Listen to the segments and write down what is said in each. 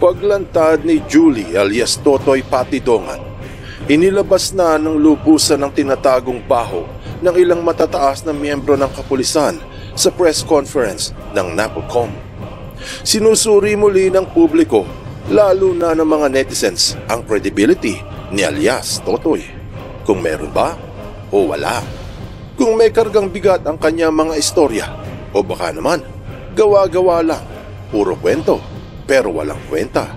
Paglantad ni Julie alias Totoy Patidongan, inilabas na ng lubusan ng tinatagong baho ng ilang matataas na miyembro ng kapulisan sa press conference ng NAPOLCOM. Sinusuri muli ng publiko, lalo na ng mga netizens, ang credibility ni alias Totoy. Kung meron ba o wala. Kung may kargang bigat ang kanyang mga istorya o baka naman gawa-gawa lang, puro kwento pero walang kwenta.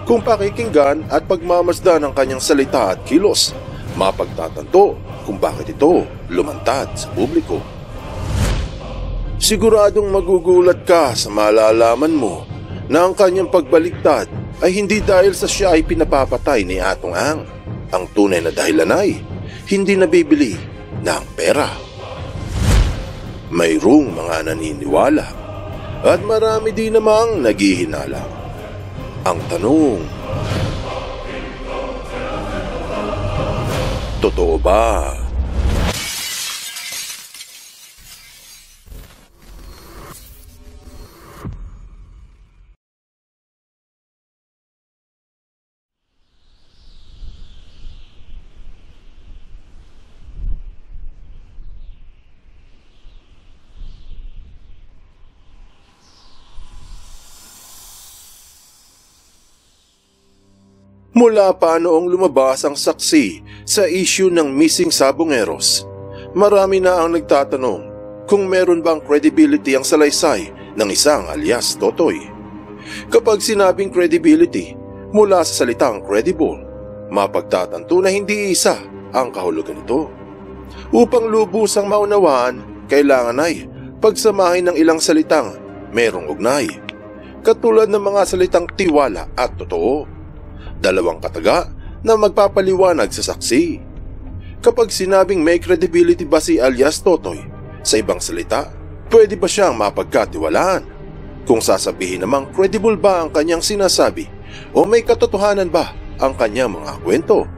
Kung pakikinggan at pagmamasdan ng kanyang salita at kilos, mapagtatanto kung bakit ito lumantad sa publiko. Siguradong magugulat ka sa malalaman mo na ang kanyang pagbaliktad ay hindi dahil sa siya ay pinapapatay ni Atong Ang. Ang tunay na dahilan ay hindi nabibili ng pera. Mayroong mga naniniwala at marami din namang naghihinala. Ang tanong, totoo ba? Mula pa noong lumabas ang saksi sa issue ng missing Sabongeros, marami na ang nagtatanong kung meron bang credibility ang salaysay ng isang alias Totoy. Kapag sinabing credibility mula sa salitang credible, mapagtatanto na hindi isa ang kahulugan nito. Upang lubusang maunawaan, kailangan ay pagsamahin ng ilang salitang merong ugnay, katulad ng mga salitang tiwala at totoo. Dalawang kataga na magpapaliwanag sa saksi. Kapag sinabing may credibility ba si alias Totoy, sa ibang salita, pwede ba siyang mapagkatiwalaan? Kung sasabihin namang credible ba ang kanyang sinasabi o may katotohanan ba ang kanyang mga kwento?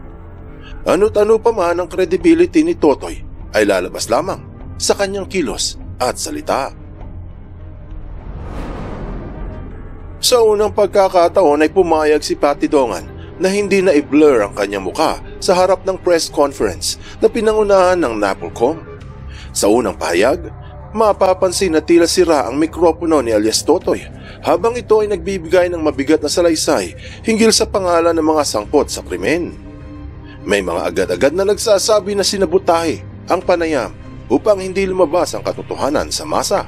Ano't ano pa man ang credibility ni Totoy ay lalabas lamang sa kanyang kilos at salita. Sa unang pagkakataon ay pumayag si Patidongan na hindi na i-blur ang kanyang muka sa harap ng press conference na pinangunahan ng NAPOLCOM. Sa unang pahayag, mapapansin na tila sira ang mikropono ni alias Totoy habang ito ay nagbibigay ng mabigat na salaysay hinggil sa pangalan ng mga sangkot sa krimen. May mga agad-agad na nagsasabi na sinabutahe ang panayam upang hindi lumabas ang katotohanan sa masa.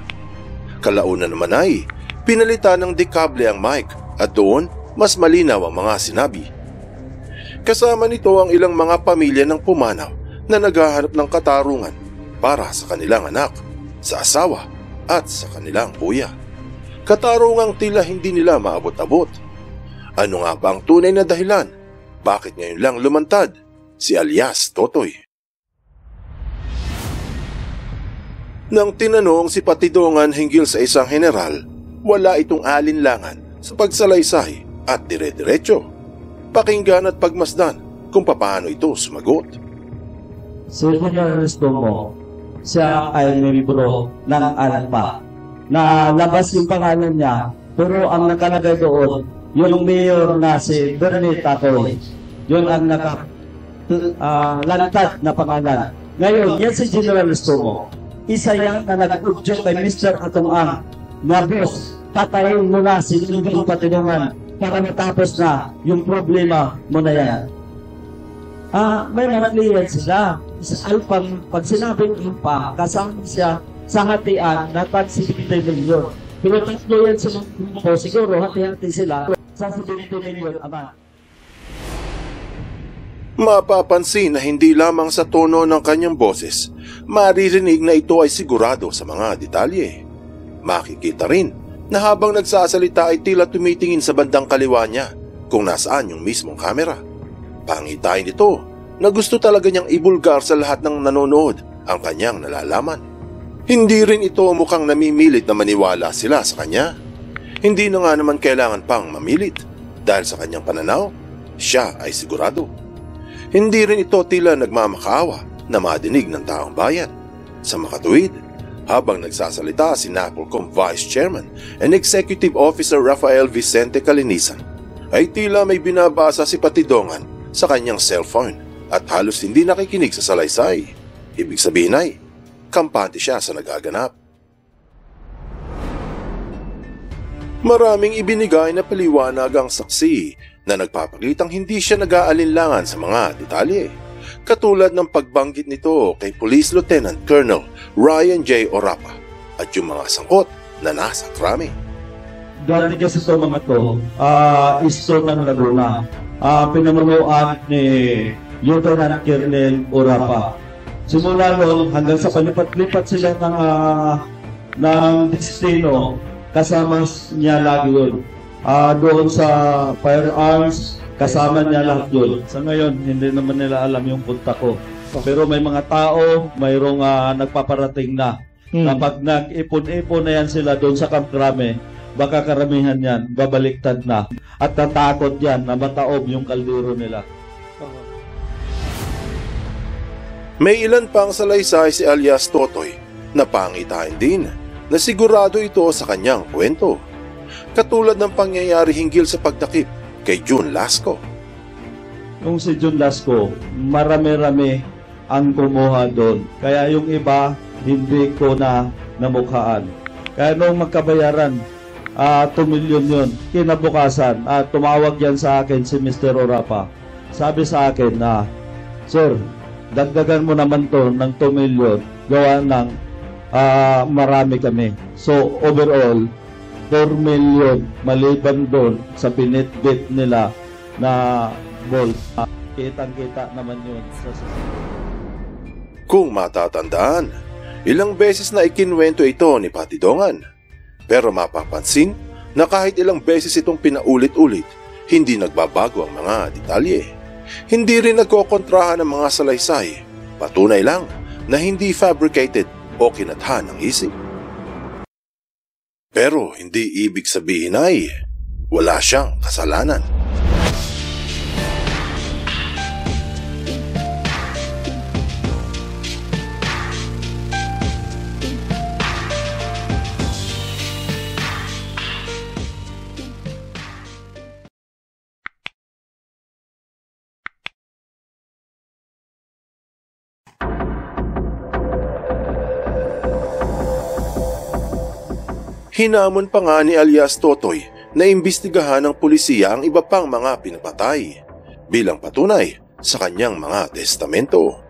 Kalaunan naman ay pinalitan ng dekable ang mic at doon mas malinaw ang mga sinabi. Kasama nito ang ilang mga pamilya ng pumanaw na naghahanap ng katarungan para sa kanilang anak, sa asawa at sa kanilang kuya. Katarungang tila hindi nila maabot-abot. Ano nga ba ang tunay na dahilan? Bakit ngayon lang lumantad si alias Totoy? Nang tinanong si Patidongan hinggil sa isang general, wala itong alinlangan sa pagsalaysay at dire-diretso. Pakinggan at pagmasdan kung paano ito sumagot. Si General Tomo, siya ay membro ng ALPA. Na labas yung pangalan niya, pero ang nakalagay doon, yung mayor na si Bernie Tatoy, yun ang lantad na pangalan. Ngayon, yan si General Tomo. Isa yan na nag-udyok kay Mr. Atong Ang na boss, patayin mo na si Lindong Patidongan para matapos na yung problema mo na yan. May mga kliyent sila. Pag sinabing Alpha, kasama siya sa hatian na tag 70 milyon. Pero tatlo yan sa mga grupo, siguro hati-hati sila sa 70 milyon ama. Mapapansin na hindi lamang sa tono ng kanyang boses, maririnig na ito ay sigurado sa mga detalye. Makikita rin na habang nagsasalita ay tila tumitingin sa bandang kaliwa niya kung nasaan yung mismong kamera. Pangitain ito na gusto talaga niyang ibulgar sa lahat ng nanonood ang kanyang nalalaman. Hindi rin ito mukhang namimilit na maniwala sila sa kanya. Hindi na nga naman kailangan pang mamilit dahil sa kanyang pananaw, siya ay sigurado. Hindi rin ito tila nagmamakaawa na madinig ng taong bayan. Sa makatuwid, habang nagsasalita si NAPOLCOM Vice Chairman and Executive Officer Rafael Vicente Calinisan, ay tila may binabasa si Patidongan sa kanyang cellphone at halos hindi nakikinig sa salaysay. Ibig sabihin ay, kampante siya sa nagaganap. Maraming ibinigay na paliwanag ang saksi na nagpapakitang hindi siya nag-aalinlangan sa mga detalye. Katulad ng pagbanggit nito kay Police Lieutenant Colonel Ryan J. Orapa at yung mga sangkot na nasa krami. Dati kasi ito mga to, isto ng Laguna. Pinamunuan ni Lieutenant Colonel Orapa. Simula noon hanggang sa palipat-lipat sila ng destino, kasama niya lagi yun. Doon sa firearms, kasama niya lahat yun. Sa ngayon, hindi naman nila alam yung punta ko. Pero may mga tao, mayroong nagpaparating na. Kapag nag-ipon-ipon na yan sila doon sa Camp Crame, baka karamihan yan, babaliktad na. At natakot yan na mataob yung kaldero nila. May ilan pang salaysay si alias Totoy na pangitain din na sigurado ito sa kanyang kwento. Katulad ng pangyayari hinggil sa pagtakip kay June Lasco. Nung si June Lasco, marami-rami ang kumuha doon. Kaya yung iba, hindi ko na namukhaan. Kaya nung magkabayaran, 2 milyon yun. Kinabukasan, tumawag yan sa akin si Mr. Orapa. Sabi sa akin na, Sir, dagdagan mo naman to ng 2 milyon, gawa ng marami kami. So overall, 4 million maliban doon sa binitbit nila na bolt. Kitang-kita naman yun. Kung matatandaan, ilang beses na ikinwento ito ni Patidongan. Pero mapapansin na kahit ilang beses itong pinaulit-ulit, hindi nagbabago ang mga detalye. Hindi rin nagkokontrahan ng mga salaysay. Patunay lang na hindi fabricated o kinathan ng isip. Pero hindi ibig sabihin ay wala siyang kasalanan. Hinamon pa nga ni alias Totoy na imbestigahan ng pulisiya ang iba pang mga pinapatay bilang patunay sa kanyang mga testamento.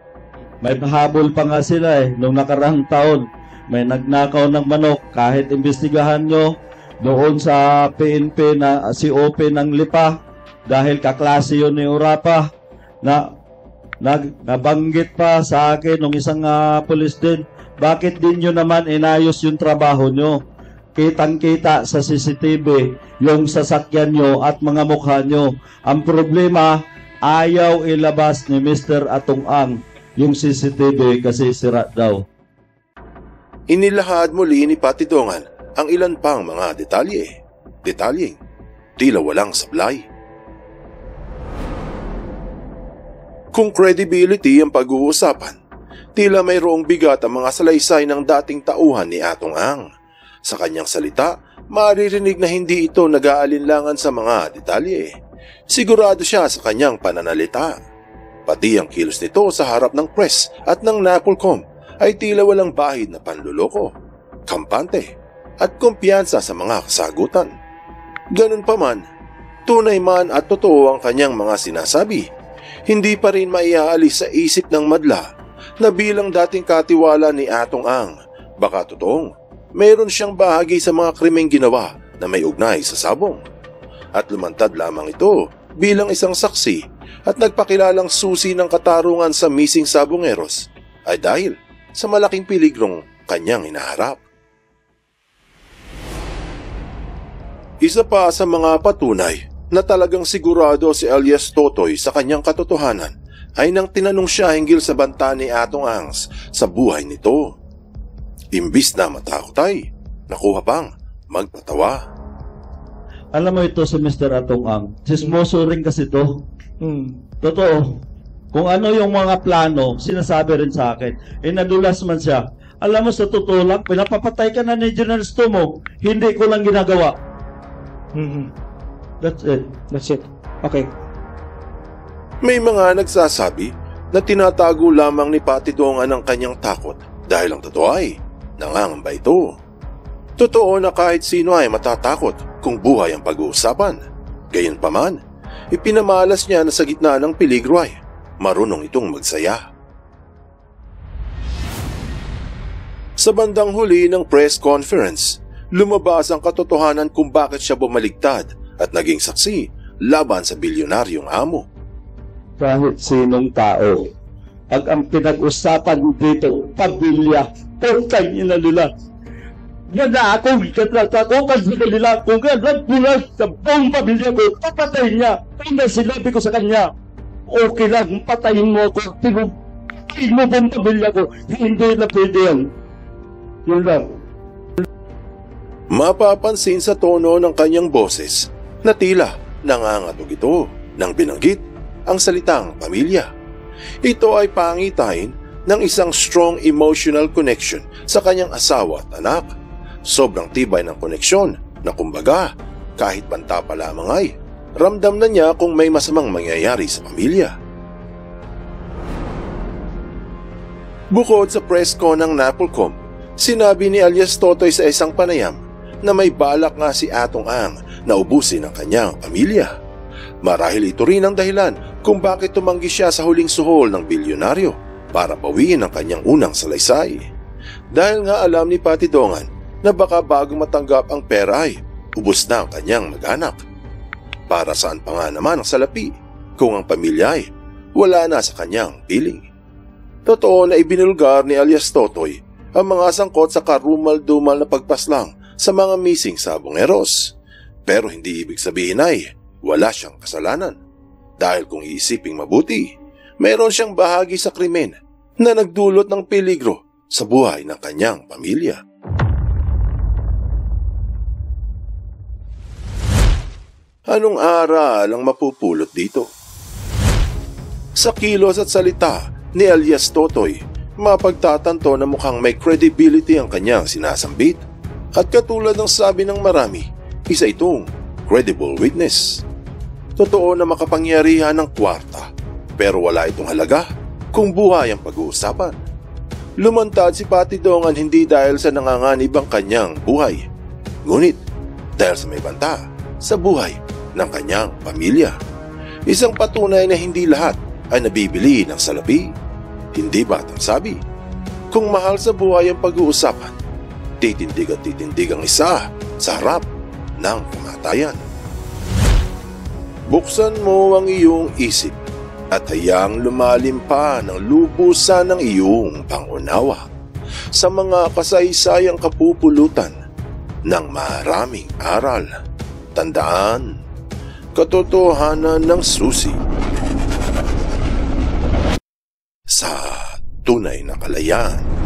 May pahabol pa nga sila nung nakarang taon. May nagnakaw ng manok. Kahit imbestigahan nyo doon sa PNP na COP ng Lipa, dahil kaklase yun ni Orapa, na nabanggit pa sa akin nung isang pulis din, bakit din nyo naman inayos yung trabaho nyo? Kitang-kita sa CCTV yung sasakyan nyo at mga mukha nyo. Ang problema, ayaw ilabas ni Mr. Atong Ang yung CCTV kasi sira daw. Inilahad muli ni Patidongan ang ilan pang mga detalye. Detalyeng tila walang sablay. Kung credibility ang pag-uusapan, tila mayroong bigat ang mga salaysay ng dating tauhan ni Atong Ang. Sa kanyang salita, maririnig na hindi ito nag-aalinlangan sa mga detalye. Sigurado siya sa kanyang pananalita. Pati ang kilos nito sa harap ng press at ng NAPOLCOM ay tila walang bahid na panluloko, kampante at kumpiyansa sa mga kasagutan. Ganun pa man, tunay man at totoo ang kanyang mga sinasabi, hindi pa rin maiaalis sa isip ng madla na bilang dating katiwala ni Atong Ang, baka totoong mayroon siyang bahagi sa mga krimeng ginawa na may ugnay sa sabong. At lumantad lamang ito bilang isang saksi at nagpakilalang susi ng katarungan sa missing sabongeros ay dahil sa malaking peligrong kanyang inaharap. Isa pa sa mga patunay na talagang sigurado si alias Totoy sa kanyang katotohanan ay nang tinanong siya hinggil sa banta ni Atong Angs sa buhay nito. Imbis na matakot ay nakuha pang magpatawa. Alam mo ito si Mr. Atong Ang. Sismoso rin kasi to. Totoo. Kung ano yung mga plano, sinasabi rin sa akin. Nadulas man siya. Alam mo, sa totoo lang, pinapapatay ka na ni General Stomo. Hindi ko lang ginagawa. That's it. That's it. Okay. May mga nagsasabi na tinatago lamang ni Patidongan ang kanyang takot dahil ang totoo ay nangangamba ito. Totoo na kahit sino ay matatakot kung buhay ang pag-uusapan. Gayunpaman, ipinamalas niya na sa gitna ng peligro ay marunong itong magsaya. Sa bandang huli ng press conference, lumabas ang katotohanan kung bakit siya bumaligtad at naging saksi laban sa bilyonaryong amo. Kahit sinong tao, pag ang pinag-usapan dito, pamilya, pagkay ina nila. Yan na akong katratakokan sa kanila kung gano'n sa buong pamilya ko, papatayin niya. Kaya sinabi ko sa kanya, okay lang, patayin mo ako, pinupatayin mo buong pamilya ko, hindi na pwede yan. Yun lang. Mapapansin sa tono ng kanyang boses na tila nangangatog ito nang binanggit ang salitang pamilya. Ito ay pangitain ng isang strong emotional connection sa kanyang asawa at anak. Sobrang tibay ng koneksyon na kumbaga kahit banta pa lamang ay ramdam na niya kung may masamang mangyayari sa pamilya. Bukod sa press con ng NAPOLCOM, sinabi ni alias Totoy sa isang panayam na may balak nga si Atong Ang na ubusin ang kanyang pamilya. Marahil ito rin ang dahilan kung bakit tumanggi siya sa huling suhol ng bilyonaryo para bawiin ang kanyang unang salaysay. Dahil nga alam ni Patidongan na baka bago matanggap ang pera ay ubos na ang kanyang mag-anak. Para saan pa nga naman ang salapi kung ang pamilya ay wala na sa kanyang piling. Totoo na ibinulgar ni alias Totoy ang mga sangkot sa karumal-dumal na pagpaslang sa mga missing sabongeros. Pero hindi ibig sabihin ay wala siyang kasalanan. Dahil kung iisiping mabuti, mayroon siyang bahagi sa krimen na nagdulot ng peligro sa buhay ng kanyang pamilya. Anong aral ang mapupulot dito? Sa kilos at salita ni alias Totoy, mapagtatanto na mukhang may credibility ang kanyang sinasambit. At katulad ng sabi ng marami, isa itong credible witness. Totoo na makapangyarihan ng kwarta, pero wala itong halaga kung buhay ang pag-uusapan. Lumantad si Patidongan hindi dahil sa nanganganib ang kanyang buhay, ngunit dahil sa may banta sa buhay ng kanyang pamilya. Isang patunay na hindi lahat ay nabibili ng salapi. Hindi batang sabi, kung mahal sa buhay ang pag-uusapan, titindig at titindig ang isa sa harap ng kamatayan. Buksan mo ang iyong isip at hayaang lumalim pa ng lubusan ng iyong pangunawa sa mga kasaysayang kapupulutan ng maraming aral. Tandaan, katotohanan ng susi sa tunay na kalayaan.